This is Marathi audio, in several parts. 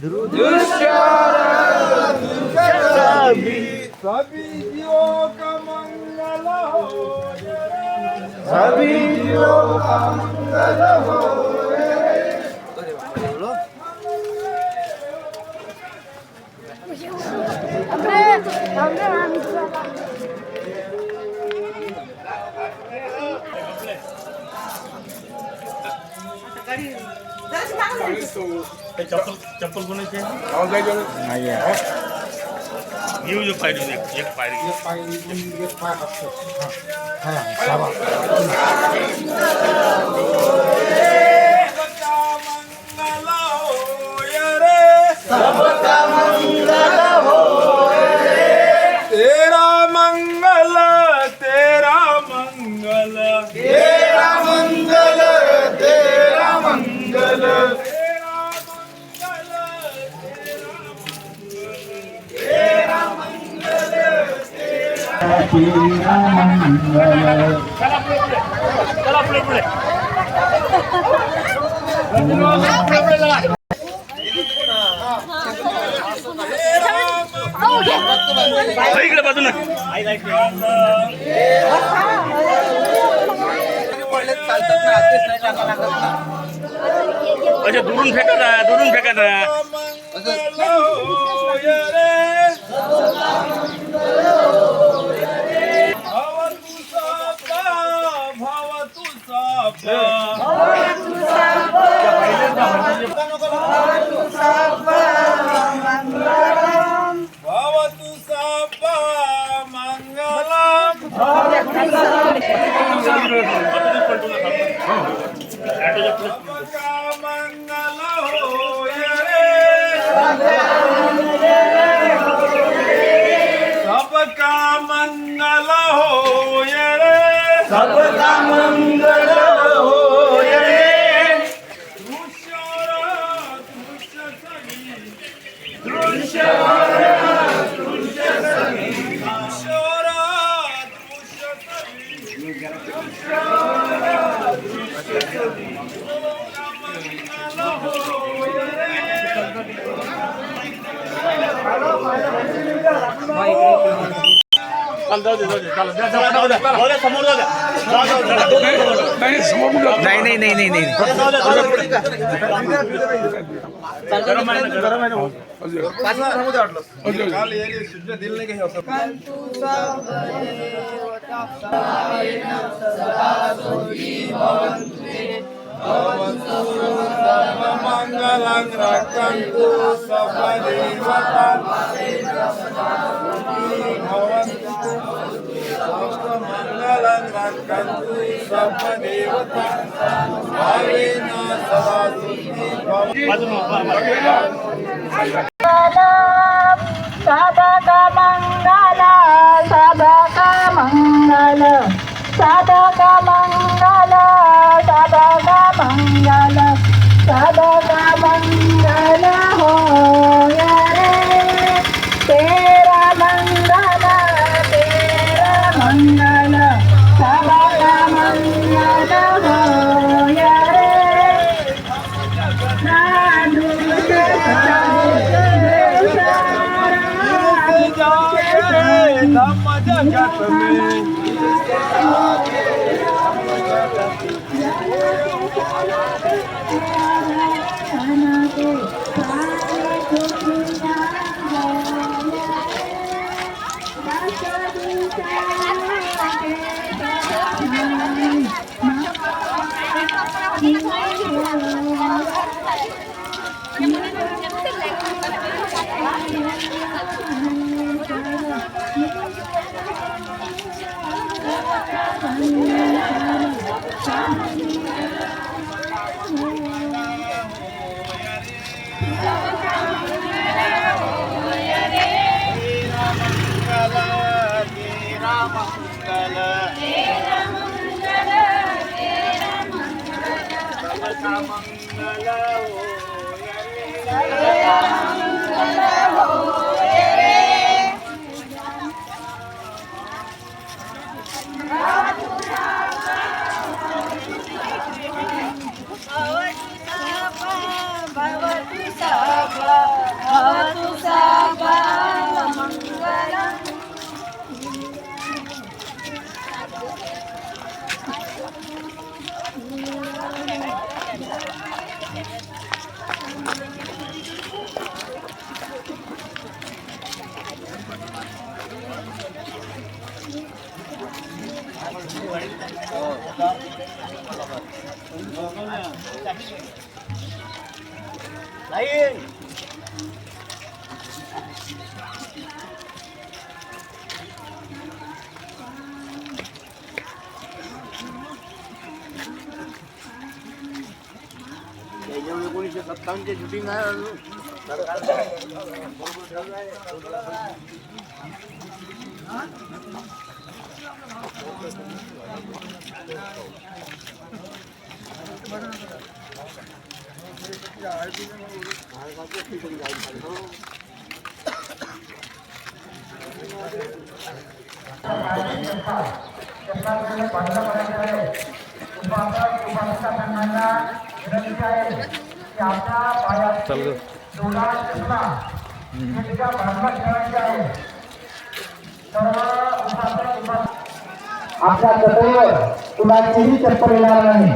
दृश्य सभी सभी जीवों का मंगल हो, सभी जीवों का मंगल हो। चप्पल चप्पल कोणाची आहे? नाही आहे घेऊ जो पायरी एक पायरी सबका मंगल हो तेरा मंगल तेरा मंगल तेरा मंगल तेरा मंगल चला पुढे पुढे इकडे बाजूला अच्छा दुरून फेकत आहे दुरून फेकत आहे सबका मंगल हो रे सबका मंगल हो रे दृश्य मंगलं रक्षन्तु सपदेवता मंगलं रक्षन्तु सपदेवता भावेन सदा सबका मंगल सबका मंगल सबका मंगल सबका मंगल सबका मंगल हो रे तेरा मंगल सबका मंगल हो रे धम्म जगत में एकोणीसशे शूटिंग आहे अजून आपल्या चटईवर कुणाचीही चप्पल येणार नाही.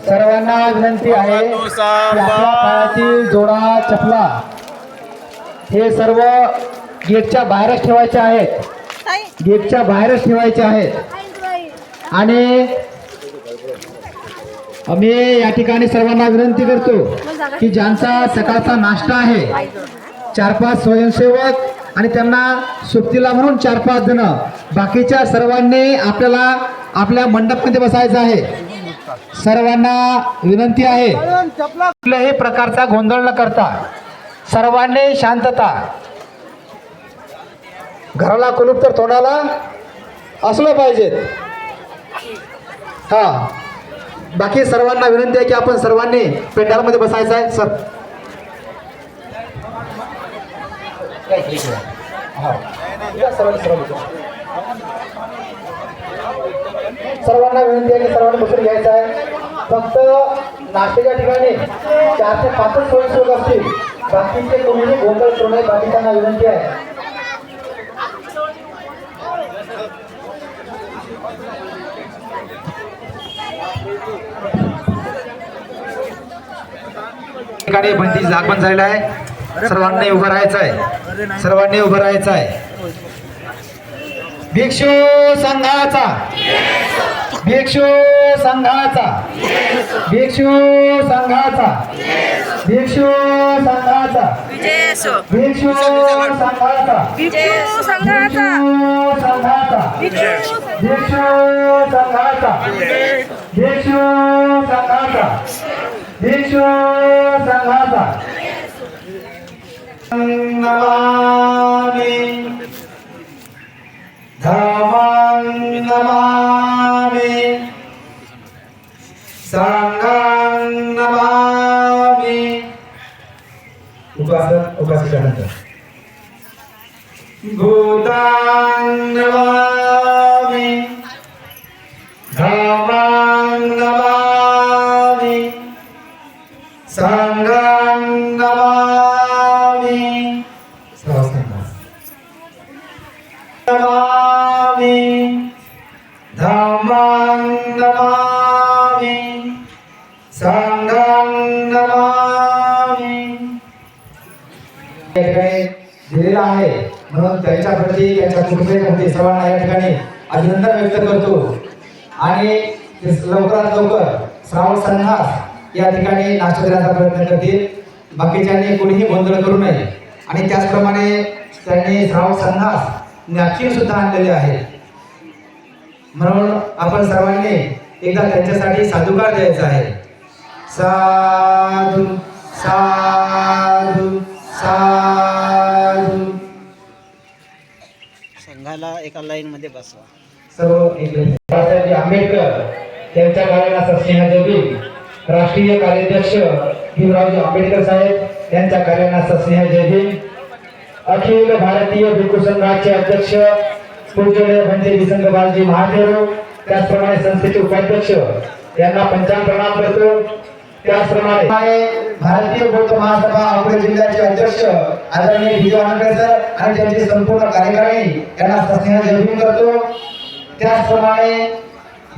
सर्वांना विनंती आहे की आपल्या पायातील जोडा चपला हे सर्व गेटच्या बाहेरच ठेवायचे आहेत. गेटच्या बाहेरच ठेवायचे आहेत. आणि आम्ही या ठिकाणी सर्वांना विनंती करतो की ज्यांचा सकाळचा नाश्ता आहे, 4-5 स्वयंसेवक आणि त्यांना सोबतीला म्हणून 4-5 जण, बाकीच्या सर्वांनी आपल्याला आपल्या मंडपमध्ये बसायचं आहे. सर्वांना विनंती आहे कुठल्याही प्रकारचा गोंधळ न करता सर्वांनी शांतता. घराला कुलूप तर तोंडाला असलं पाहिजे. हा, बाकी सर्वांना विनंती आहे की आपण सर्वांनी पेंडालमध्ये बसायचं आहे. सर सर्वांना विनंती आहे की सर्वांनी बसून घ्यायचं आहे. फक्त नाश्त्याच्या ठिकाणी 4 ते 5 स्वयंसेवक असतील, बाकीचे कोणीही गोंधळ करू नये. बाकीच्यांना विनंती आहे. ठिकाणी बंदी जागबंद झालेला आहे. सर्वांनी उभं राहायचं आहे. सर्वांनी उभं राहायचं आहे. भिक्षू संघाचा, भिक्षू संघाचा, भिक्षू संघाचा, भिक्षू संघाचा, भिक्षू संघाचा, भिक्षू संघाचा, भिक्षू संघाचा, भिक्षू संघाचा, भिक्षू संघाचा. नमामि धम्मं नमामि संघं नमामि. उपासकानंतर भूतं नमामि धम्मं नमामि संघं नमामि. नमामि धम्मं नमामि संघं नमामि. या ठिकाणी दिलेला आहे म्हणून त्यांच्या प्रती, त्यांच्या कुटुंबियांप्रती सर्वांना या ठिकाणी अभिनंदन व्यक्त करतो. आणि लवकरात लवकर श्रावण संघास या ठिकाणी नाश्ता देण्याचा प्रयत्न करतील. बाकीच्यांनी कोणीही गोंधळ करू नये. आणि त्याचप्रमाणे त्यांनी श्रावक संघास नॅपकिन सुद्धा आणलेले आहेत. म्हणून आपण सर्वांनी एकदा त्यांच्यासाठी साधुकार द्यायचा आहे. साधू साधू साधू. संघाला एका लाईन मध्ये बसवा. सर्व बाबासाहेब आंबेडकर त्यांच्या कार्याला स्नेहजोगी राष्ट्रीय कार्याध्यक्ष भीमरावजी आंबेडकर साहेब यांच्या कार्याला स्नेहजोगी अखिल भारतीय भिक्खू संघाचे अध्यक्ष पूज्य भंते विसंग बालजी महादेव, त्याचप्रमाणे संस्थेचे उपाध्यक्ष यांना पंचांग प्रणाम करतो. त्याचप्रमाणे भारतीय बौद्ध महासभा अकोला जिल्ह्याचे अध्यक्ष आदरणीय विजय वानखेडे सर आणि त्यांची संपूर्ण कार्यकारिणी यांना स्नेहजोगी करतो. त्याचप्रमाणे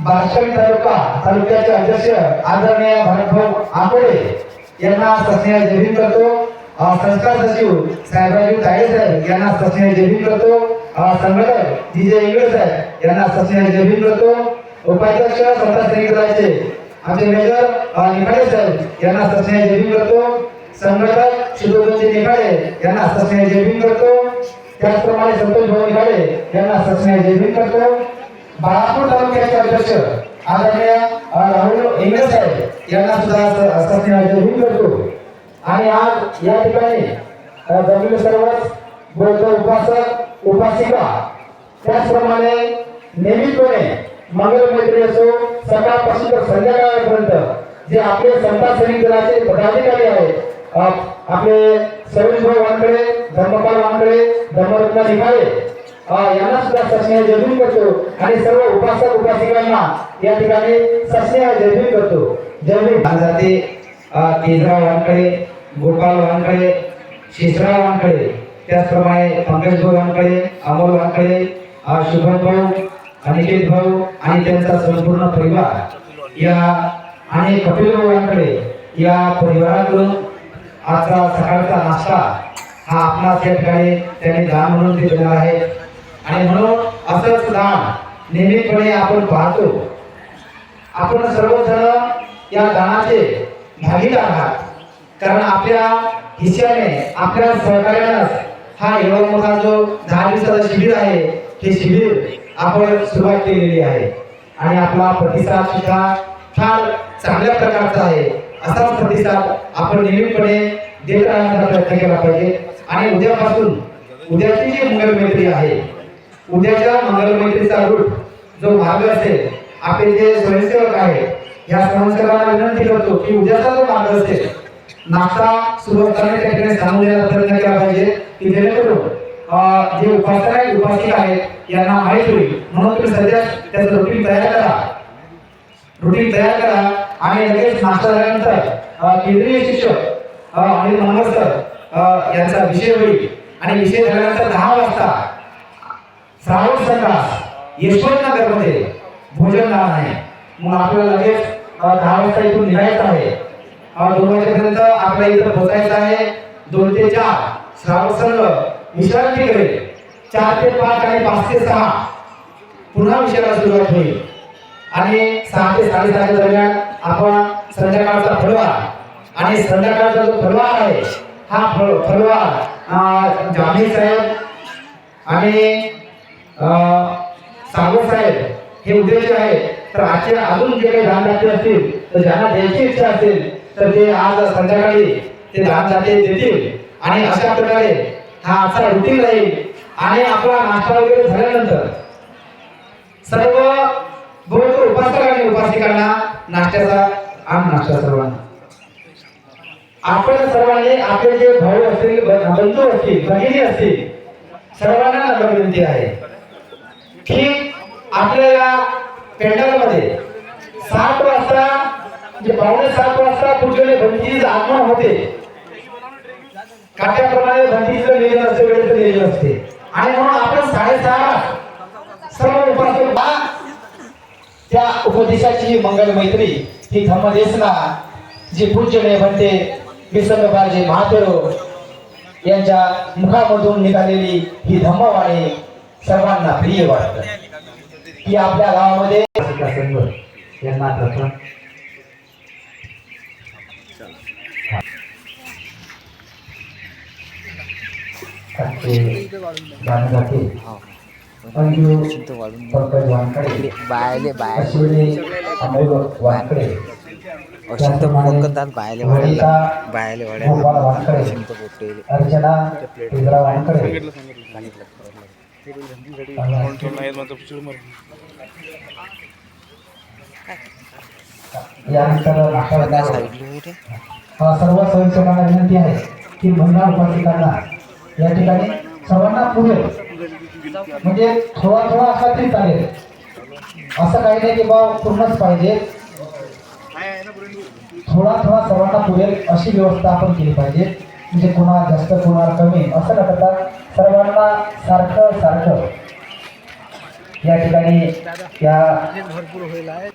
बार्शी तालुक्याचे अध्यक्ष आदरणीय भरतभाऊ आंबोडे यांना स्नेहजोगी करतो. संस्कार सचिव साहेबराव तायडे साहेब यांना स्नेहजोगी करतो. संघटक DJ इंगळे साहेब यांना स्नेहजोगी करतो. उपाध्यक्ष स्वतः सैनिक दलाचे आमचे मेजर निखाडे साहेब यांना स्नेहजोगी करतो. संघटक शिवोजी निखाडे यांना स्नेहजोगी करतो. त्याचप्रमाणे संतोष भाऊ निखाडे यांना स्नेहजोगी करतो. बाळापूर तालुक्याचे अध्यक्ष आदरणीय राहुल इंगळे साहेब यांना सुद्धा स्नेहजोगी करतो. आणि आज या ठिकाणी जमलेले सर्वच बौद्ध उपासक उपासिका त्याचप्रमाणे नियमितपणे मंगल मैत्री असो सकाळपासून तर संध्याकाळपर्यंत जे आपले संतान सैनिक दलाचे पदाधिकारी आहेत आपले सरोजभाऊ वानखेडे, धर्मपाल वानखेडे, धर्मरत्न निखाडे यांना सुद्धा स्नेहजोगी करतो. आणि सर्व उपासक उपासिकांना या ठिकाणी स्नेहजोगी करतो. जय जाते केजराव वानखेडे, गोपाल वानखेडे, शेषराव वानखेडे, त्याचप्रमाणे पंकजभाऊ वानखेडे, अमोल वानखेडे, शुभम भाऊ, अनिकेत भाऊ आणि त्यांचा संपूर्ण परिवार या आणि कपिलभाऊ वानखेडे या परिवाराकडून आजचा सकाळचा नाश्ता हा आपणास या ठिकाणी त्यांनी दान म्हणून दिलेला आहे. आणि म्हणून असंच दान नियमितपणे आपण पाहतो. आपण सर्वजण या दानाचे भागीदार आहात. कारण आपल्या हिश्श्याने आपल्या सहकार्यानं हा एवढा मोठा जो 10 दिवसाचा शिबिर आहे हे शिबिर आपण सुरुवात केलेली आहे. आणि आपला प्रतिसाद सुद्धा फार चांगल्या प्रकारचा आहे. असाच प्रतिसाद आपण नियमितपणे देत राहण्याचा प्रयत्न केला पाहिजे. आणि उद्यापासून उद्याची जी मंगलमैत्री आहे उद्याच्या मंगलमैत्रीचा रूट जो मार्ग असेल आपले जे स्वयंसेवक आहेत या स्वयंसेवकांना विनंती करतो की उद्याचा जो मार्ग असेल नाश्ता सुरू करणे त्या ठिकाणी सांगून देण्याचा प्रयत्न केला पाहिजे की जेणेकरून जे उपासक आहेत उपासिका आहेत यांना माहीत होईल. म्हणून तुम्ही सध्या त्याचं रुटीन तयार करा आणि लगेच नाश्ता झाल्यानंतर केंद्रीय शिक्षक आणि मनोहर सर यांचा विषय होईल. आणि विषय झाल्यानंतर 10 वाजता श्रावक संघास यशवंतनगरमध्ये भोजनदान आहे. मग आपल्याला लगेच 10 वाजता इथून निघायचं आहे. 2 वाजेपर्यंत आपल्या इथं पोहोचायचं आहे. 2 ते 4 श्रावक संघ विश्रांती करेल. 4 ते 5 आणि 5 ते 6 पुन्हा विषयाला सुरुवात होईल. आणि 6 ते 6:30 दरम्यान आपण संध्याकाळचा फळवार आणि संध्याकाळचा जो फळवार आहे हा फळवार जामीर साहेब आणि सागर साहेब हे उद्देश आहे. तर आजच्या अजून जे काही दानदाते असतील तर ज्यांना द्यायची इच्छा असेल तर ते आज संध्याकाळी ते दानदाते देतील. आणि अशा प्रकारे हा आजचा रुटीन राहील. आणि आपला नाश्ता वगैरे झाल्यानंतर सर्व बौद्ध उपासक आणि उपासिकांना नाश्त्याचा नाश्ता सर्वांना आपण सर्वांनी आपले जे भाऊ असतील बंधू असतील भगिनी असतील सर्वांना विनंती आहे की आपल्या या पेंडॉलमध्ये 7 वाजता म्हणजे 7:15 वाजता पूजले बंदीचं आगमन होते. काट्याप्रमाणे बंदीचं नियोजन असते वेळेचं नियोजन असते. आणि म्हणून आपण 6:30 सर्व उपासक त्या उपदेशाची मंगल मैत्री ही धम्मदेशना जी पूज्यने म्हणते विसंग बालजी महादेव यांच्या मुखामधून निघालेली ही धम्मवाणी सर्वांना प्रिय वाटतं की आपल्या गावामध्ये यांना प्रथम गाणं जाते अंजू पंकज वानकडे अश्विनी अमोल वानकडे त्याचप्रमाणे वनिता गोपाळ वानकडे अर्चना इंद्रा वानकडे यानंतर सर्व स्वयंसेवकांना विनंती आहे की महिला उपासिकांना या ठिकाणी सर्वांना पुढे म्हणजे थोडा थोडा असला तरी चालेल, असं काही नाही की बा पूर्णच पाहिजे, थोडा थोडा सर्वांना पुरेल अशी व्यवस्था आपण केली पाहिजे. म्हणजे कोणा जास्त कोणा कमी असं न करता सर्वांना सारखं सारखं या ठिकाणी या भरपूर होईल आहे.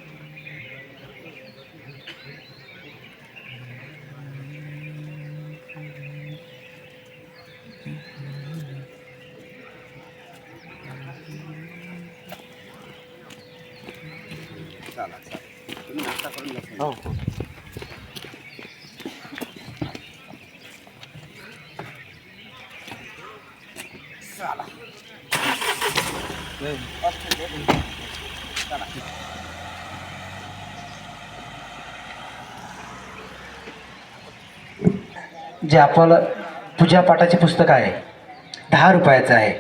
तुम्ही नाश्ता करून घ्या. हो जे आपण पूजापाठाचे पुस्तक आहे 10 रुपयाचं आहे.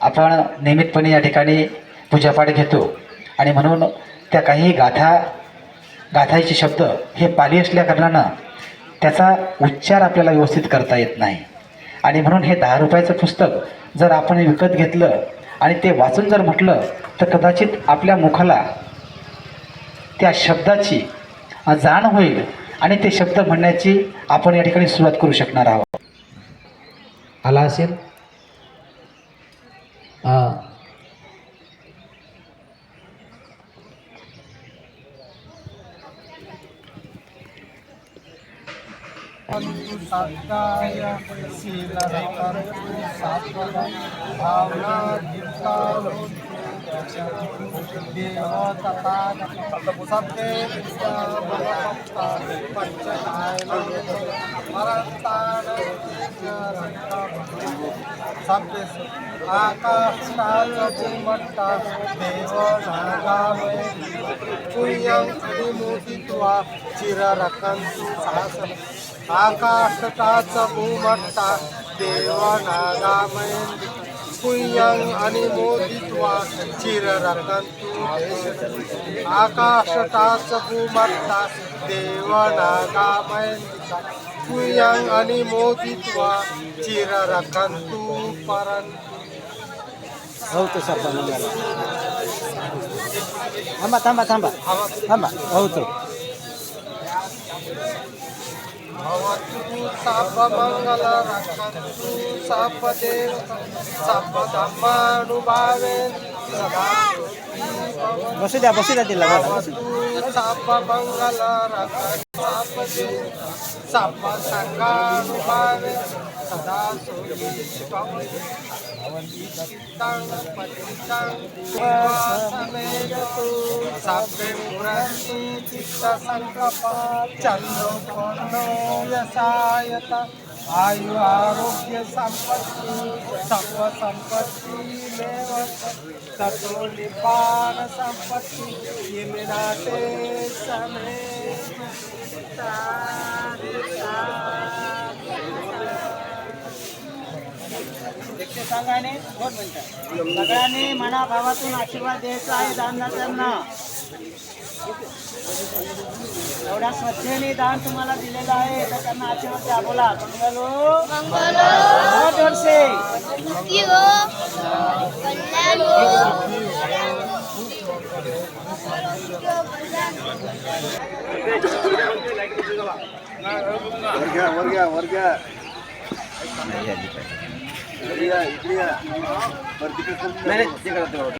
आपण नियमितपणे या ठिकाणी पूजापाठ घेतो आणि म्हणून त्या काही गाथाचे शब्द हे पाली असल्या कारणानं त्याचा उच्चार आपल्याला व्यवस्थित करता येत नाही आणि म्हणून हे 10 रुपयाचं पुस्तक जर आपण विकत घेतलं आणि ते वाचून जर म्हटलं तर कदाचित आपल्या मुखाला त्या शब्दाची जाण होईल आणि ते शब्द म्हणण्याची आपण या ठिकाणी सुरुवात करू शकणार आहोत. आला असेल आकाशटाचा भूमट्टा देव नागामयं पुण्यं आणि मोदित्वा चिररकंतु आकाशटाचा भूमट्टा देव नागामयं पुण्यं आणि मोदित्वा चिररकंतु परंतु. हो तो सर थांबा थांबा थांबा थांबा. हो तो भवतु सर्वमंगल रक्षन्तु सर्वदेव सर्वधर्मानुभावेन सदा बसू द्या तिला. भवतु सर्वमंगल रक्षन्तु सर्वदेव सर्वसंगानुभावेन सदा भवन्तं पतितं समेतु सप्रेमृति चित्तसंकल्पा चन्द्रोपनो यसायत आयु आरोग्य संपत्ति सर्व संपत्ति मेव ततो निपान संपत्ति इमिनाते समे. सांगाने 2 मिनिटं सगळ्यांनी मनाभावातून आशीर्वाद द्यायचा आहे दानदात्यांना. एवढ्या श्रद्धेने दान तुम्हाला दिलेलं आहे तर त्यांना आशीर्वाद द्या. बोला जोरसे वर घ्या इकडे